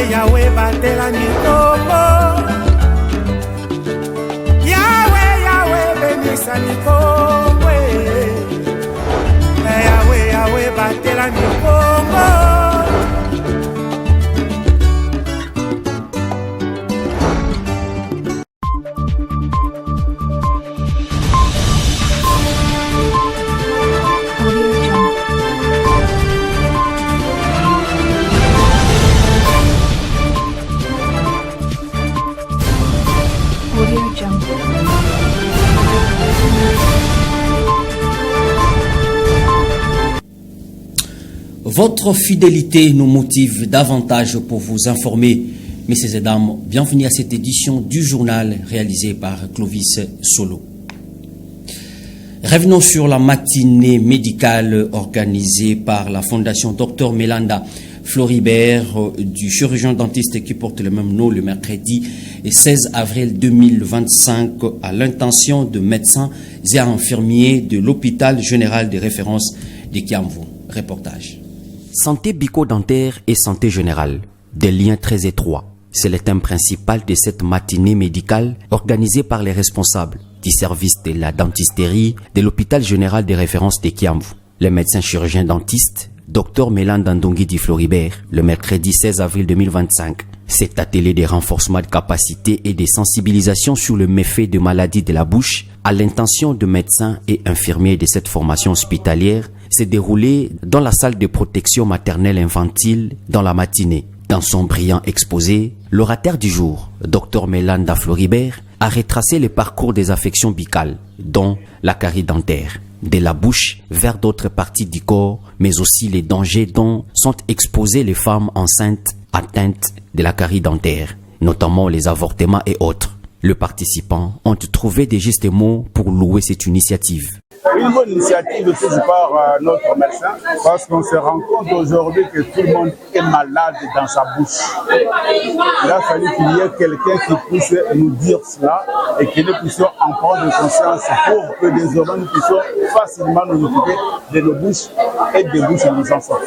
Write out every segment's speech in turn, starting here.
Yahweh, Yahweh, batela mikombo. Yahweh, Yahweh, benisa mikombo. Yahweh, Yahweh, batela mikombo. Votre fidélité nous motive davantage pour vous informer. Messieurs et dames, bienvenue à cette édition du journal réalisé par Clovis Solo. Revenons sur la matinée médicale organisée par la Fondation Dr Melanda Floribert du chirurgien dentiste qui porte le même nom le mercredi 16 avril 2025 à l'intention de médecins et infirmiers de l'hôpital général de référence de Kiamvu. Reportage. Santé bucco-dentaire et santé générale, des liens très étroits. C'est le thème principal de cette matinée médicale organisée par les responsables du service de la dentisterie de l'hôpital général de référence de Kiamvu. Le médecin chirurgien dentiste, Dr Melanda Ndongidi Floribert, le mercredi 16 avril 2025. Cet atelier de renforcement de capacité et de sensibilisation sur le méfait de maladies de la bouche à l'intention de médecins et infirmiers de cette formation hospitalière s'est déroulé dans la salle de protection maternelle infantile dans la matinée. Dans son brillant exposé, l'orateur du jour, Dr Melanda Floribert, a retracé le parcours des affections buccales, dont la carie dentaire, de la bouche vers d'autres parties du corps, mais aussi les dangers dont sont exposées les femmes enceintes atteintes de la carie dentaire, notamment les avortements et autres. Les participants ont trouvé des justes mots pour louer cette initiative. Une bonne initiative faite par notre médecin parce qu'on se rend compte aujourd'hui que tout le monde est malade dans sa bouche. Il a fallu qu'il y ait quelqu'un qui puisse nous dire cela et que nous puissions en prendre conscience pour que désormais nous puissions facilement nous occuper de nos bouches et des bouches de nos enfants.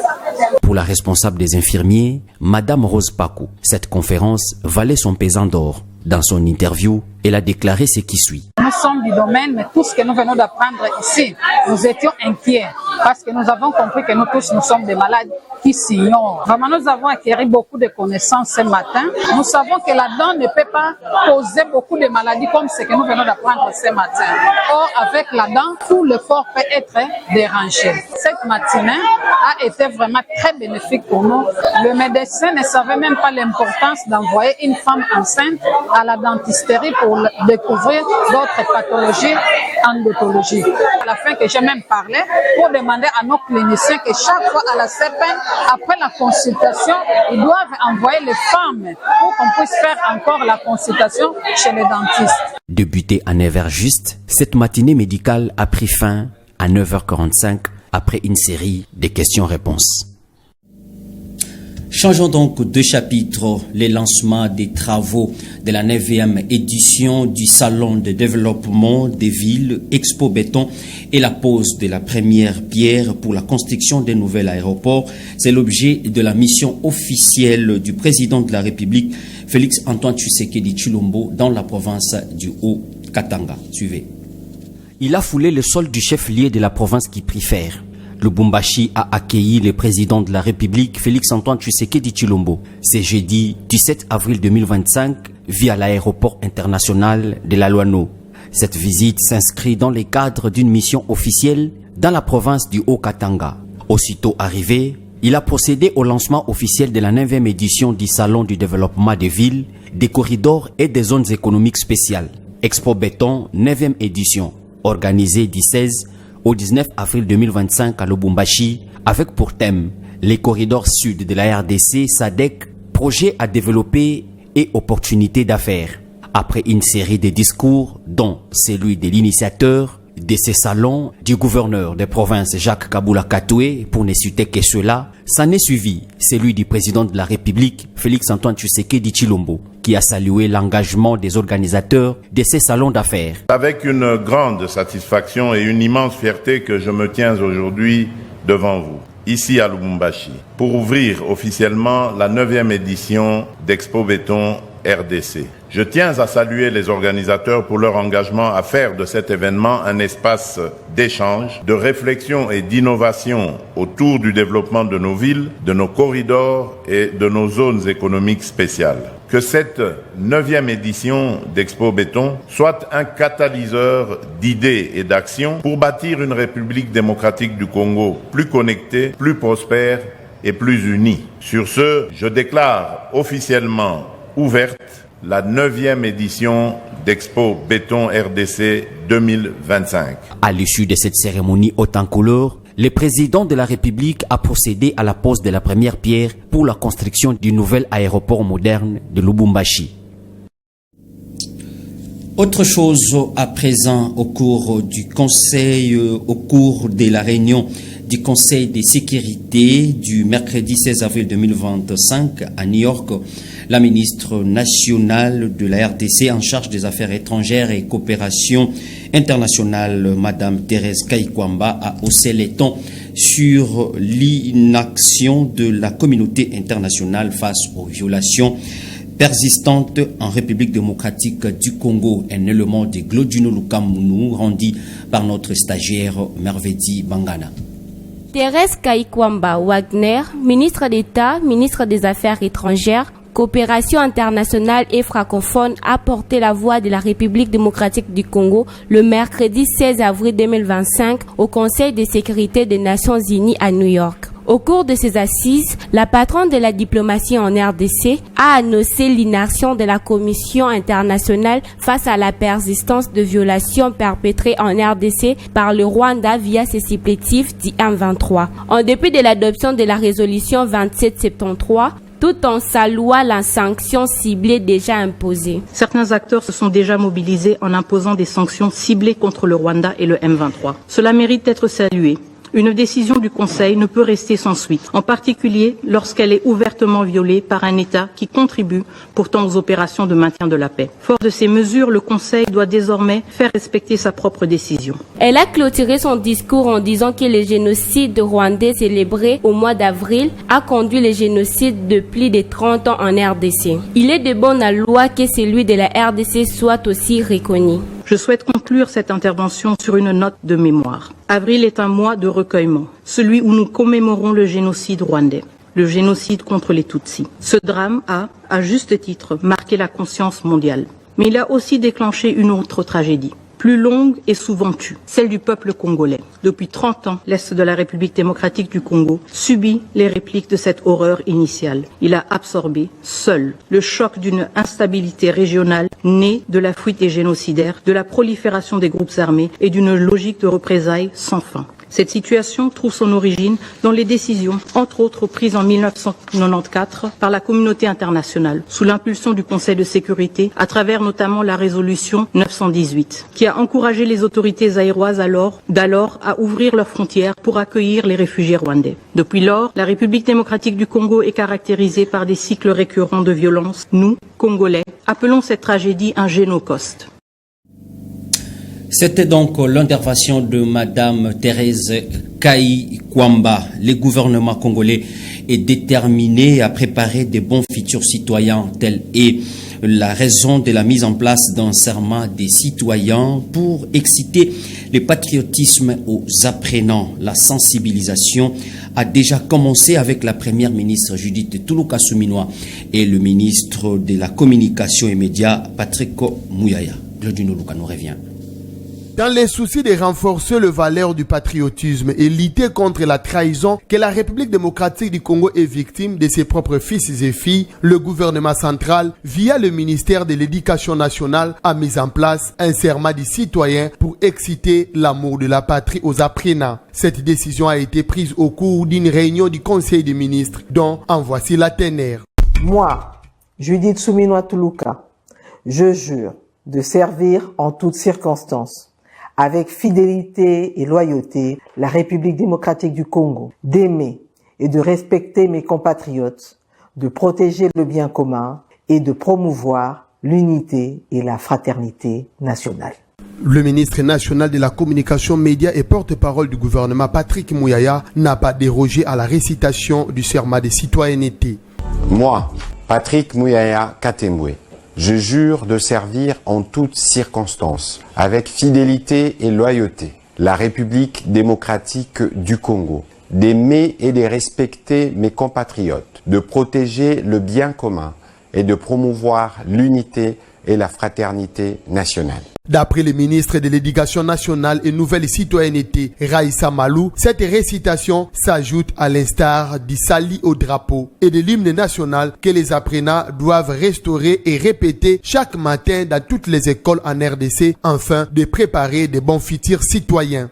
Pour la responsable des infirmiers, Madame Rose Pakou, cette conférence valait son pesant d'or. Dans son interview, elle a déclaré ce qui suit. Nous sommes du domaine, mais tout ce que nous venons d'apprendre ici, nous étions inquiets parce que nous avons compris que nous tous, nous sommes des malades qui s'ignorent. Vraiment, nous avons acquis beaucoup de connaissances ce matin. Nous savons que la dent ne peut pas causer beaucoup de maladies comme ce que nous venons d'apprendre ce matin. Or, avec la dent, tout le corps peut être dérangé. Cette matinée a été vraiment très bénéfique pour nous. Le médecin ne savait même pas l'importance d'envoyer une femme enceinte à la dentisterie pour découvrir d'autres pathologies endontologiques. À la fin que j'ai même parlé pour demander à nos cliniciens que chaque fois à la CPN, après la consultation, ils doivent envoyer les femmes pour qu'on puisse faire encore la consultation chez les dentistes. Débutée à 9h juste, cette matinée médicale a pris fin à 9h45 après une série de questions-réponses. Changeons donc de chapitre. Les lancements des travaux de la 9e édition du Salon de développement des villes Expo Béton et la pose de la première pierre pour la construction des nouveaux aéroports. C'est l'objet de la mission officielle du président de la République, Félix Antoine Tshisekedi Tshilombo, dans la province du Haut-Katanga. Suivez. Il a foulé le sol du chef-lieu de la province qui préfère. Lubumbashi a accueilli le président de la République, Félix Antoine Tshisekedi Tshilombo. C'est jeudi 17 avril 2025 via l'aéroport international de la Loano. Cette visite s'inscrit dans le cadre d'une mission officielle dans la province du Haut-Katanga. Aussitôt arrivé, il a procédé au lancement officiel de la 9e édition du Salon du développement des villes, des corridors et des zones économiques spéciales. Expo Béton 9e édition, organisée du 16 au 19 avril 2025 à Lubumbashi, avec pour thème les corridors sud de la RDC, SADC, projet à développer et opportunités d'affaires. Après une série de discours, dont celui de l'initiateur de ces salons, du gouverneur des provinces Jacques Kabula Katoué, pour ne citer que cela, s'en est suivi celui du président de la République, Félix Antoine Tshisekedi Tshilombo, qui a salué l'engagement des organisateurs de ces salons d'affaires. Avec une grande satisfaction et une immense fierté que je me tiens aujourd'hui devant vous. ici à Lubumbashi, pour ouvrir officiellement la 9e édition d'Expo Béton RDC. Je tiens à saluer les organisateurs pour leur engagement à faire de cet événement un espace d'échange, de réflexion et d'innovation autour du développement de nos villes, de nos corridors et de nos zones économiques spéciales. Que cette 9e édition d'Expo Béton soit un catalyseur d'idées et d'actions pour bâtir une République démocratique du Congo plus connectée, plus prospère et plus unie. Sur ce, je déclare officiellement ouverte la 9e édition d'Expo Béton RDC 2025. À l'issue de cette cérémonie haute en couleur, le président de la République a procédé à la pose de la première pierre pour la construction du nouvel aéroport moderne de Lubumbashi. Autre chose à présent au cours de la réunion du Conseil de sécurité du mercredi 16 avril 2025 à New York, la ministre nationale de la RDC en charge des affaires étrangères et coopération internationale, Madame Thérèse Kayikwamba, a haussé les tons sur l'inaction de la communauté internationale face aux violations persistantes en République démocratique du Congo. Un élément de Glodino Lukamunu rendu par notre stagiaire Mervedi Bangana. Thérèse Kayikwamba Wagner, ministre d'État, ministre des Affaires étrangères, coopération internationale et francophone, a porté la voix de la République démocratique du Congo le mercredi 16 avril 2025 au Conseil de sécurité des Nations Unies à New York. Au cours de ces assises, la patronne de la diplomatie en RDC a annoncé l'inaction de la Commission internationale face à la persistance de violations perpétrées en RDC par le Rwanda via ses supplétifs dits M23. En dépit de l'adoption de la résolution 2773, tout en saluant la sanction ciblée déjà imposée. Certains acteurs se sont déjà mobilisés en imposant des sanctions ciblées contre le Rwanda et le M23. Cela mérite d'être salué. Une décision du Conseil ne peut rester sans suite, en particulier lorsqu'elle est ouvertement violée par un État qui contribue pourtant aux opérations de maintien de la paix. Fort de ces mesures, le Conseil doit désormais faire respecter sa propre décision. Elle a clôturé son discours en disant que le génocide rwandais célébré au mois d'avril a conduit le génocide de plus de 30 ans en RDC. Il est de bonne loi que celui de la RDC soit aussi reconnu. Je souhaite conclure cette intervention sur une note de mémoire. Avril est un mois de recueillement, celui où nous commémorons le génocide rwandais, le génocide contre les Tutsis. Ce drame a, à juste titre, marqué la conscience mondiale. Mais il a aussi déclenché une autre tragédie, plus longue et souvent tue, celle du peuple congolais. Depuis 30 ans, l'Est de la République démocratique du Congo subit les répliques de cette horreur initiale. Il a absorbé, seul, le choc d'une instabilité régionale née de la fuite des génocidaires, de la prolifération des groupes armés et d'une logique de représailles sans fin. Cette situation trouve son origine dans les décisions, entre autres prises en 1994 par la communauté internationale, sous l'impulsion du Conseil de sécurité, à travers notamment la résolution 918, qui a encouragé les autorités zaïroises d'alors à ouvrir leurs frontières pour accueillir les réfugiés rwandais. Depuis lors, la République démocratique du Congo est caractérisée par des cycles récurrents de violence. Nous, Congolais, appelons cette tragédie un génocide. C'était donc l'intervention de Madame Thérèse Kayikwamba. Le gouvernement congolais est déterminé à préparer de bons futurs citoyens. Telle est la raison de la mise en place d'un serment des citoyens pour exciter le patriotisme aux apprenants. La sensibilisation a déjà commencé avec la première ministre Judith Touloukasuminois et le ministre de la Communication et Médias Patrick Mouyaya. Glodino Luka nous revient. Dans les soucis de renforcer le valeur du patriotisme et lutter contre la trahison que la République démocratique du Congo est victime de ses propres fils et filles, le gouvernement central, via le ministère de l'Éducation nationale, a mis en place un serment des citoyens pour exciter l'amour de la patrie aux apprenants. Cette décision a été prise au cours d'une réunion du Conseil des ministres, dont en voici la teneur. Moi, Judith Souminois Toulouka, je jure de servir en toutes circonstances, avec fidélité et loyauté, la République démocratique du Congo, d'aimer et de respecter mes compatriotes, de protéger le bien commun et de promouvoir l'unité et la fraternité nationale. Le ministre national de la communication, médias et porte-parole du gouvernement, Patrick Mouyaya, n'a pas dérogé à la récitation du serment de citoyenneté. Moi, Patrick Mouyaya Katembwe, je jure de servir en toutes circonstances, avec fidélité et loyauté, la République démocratique du Congo, d'aimer et de respecter mes compatriotes, de protéger le bien commun et de promouvoir l'unité et la fraternité nationale. D'après le ministre de l'Éducation nationale et nouvelle citoyenneté, Raïssa Malou, cette récitation s'ajoute à l'instar du sali au drapeau et de l'hymne national que les apprenants doivent restaurer et répéter chaque matin dans toutes les écoles en RDC afin de préparer de bons futurs citoyens.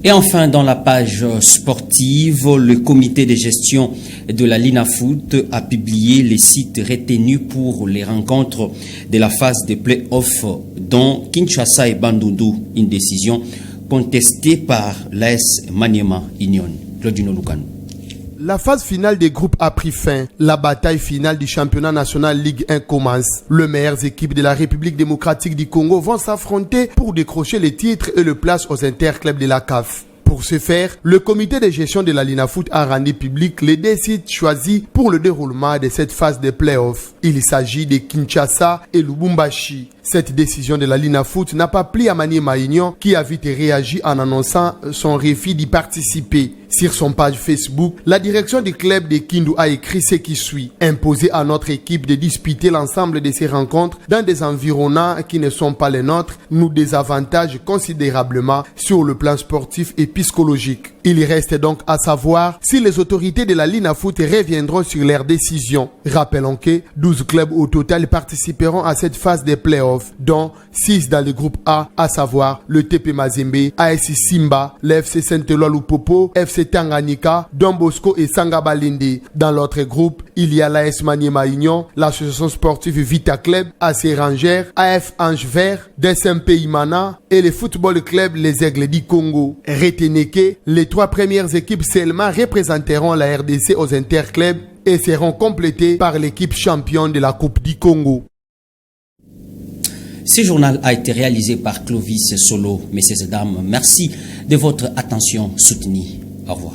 Et enfin, dans la page sportive, le comité de gestion de la Linafoot a publié les sites retenus pour les rencontres de la phase de play-off, dont Kinshasa et Bandundu, une décision contestée par l'AS Maniema Union. Claudino Lucano. La phase finale des groupes a pris fin. La bataille finale du championnat national Ligue 1 commence. Les meilleures équipes de la République démocratique du Congo vont s'affronter pour décrocher les titres et le place aux interclubs de la CAF. Pour ce faire, le comité de gestion de la Linafoot a rendu public les 2 sites choisis pour le déroulement de cette phase de play-off. Il s'agit de Kinshasa et Lubumbashi. Cette décision de la Linafoot n'a pas plu à Maniema Union qui a vite réagi en annonçant son refus d'y participer. Sur son page Facebook, la direction du club de Kindu a écrit ce qui suit. Imposer à notre équipe de disputer l'ensemble de ces rencontres dans des environnements qui ne sont pas les nôtres nous désavantage considérablement sur le plan sportif et psychologique. Il reste donc à savoir si les autorités de la Linafoot reviendront sur leurs décisions. Rappelons que 12 clubs au total participeront à cette phase des playoffs, dont 6 dans le groupe A, à savoir le TP Mazembe, AS Simba, l'FC Saint-Éloi Lupopo, FC Tanganyika, Don Bosco et Sangabalinde. Dans l'autre groupe, il y a l'AS Maniema Union, l'association sportive Vita Club, AC Rangers, AF Ange Vert, DSMP Imana et le football club Les Aigles du Congo. Retenez que les 3 premières équipes seulement représenteront la RDC aux interclubs et seront complétées par l'équipe championne de la Coupe du Congo. Ce journal a été réalisé par Clovis Solo. Messieurs et dames, merci de votre attention soutenue. Au revoir.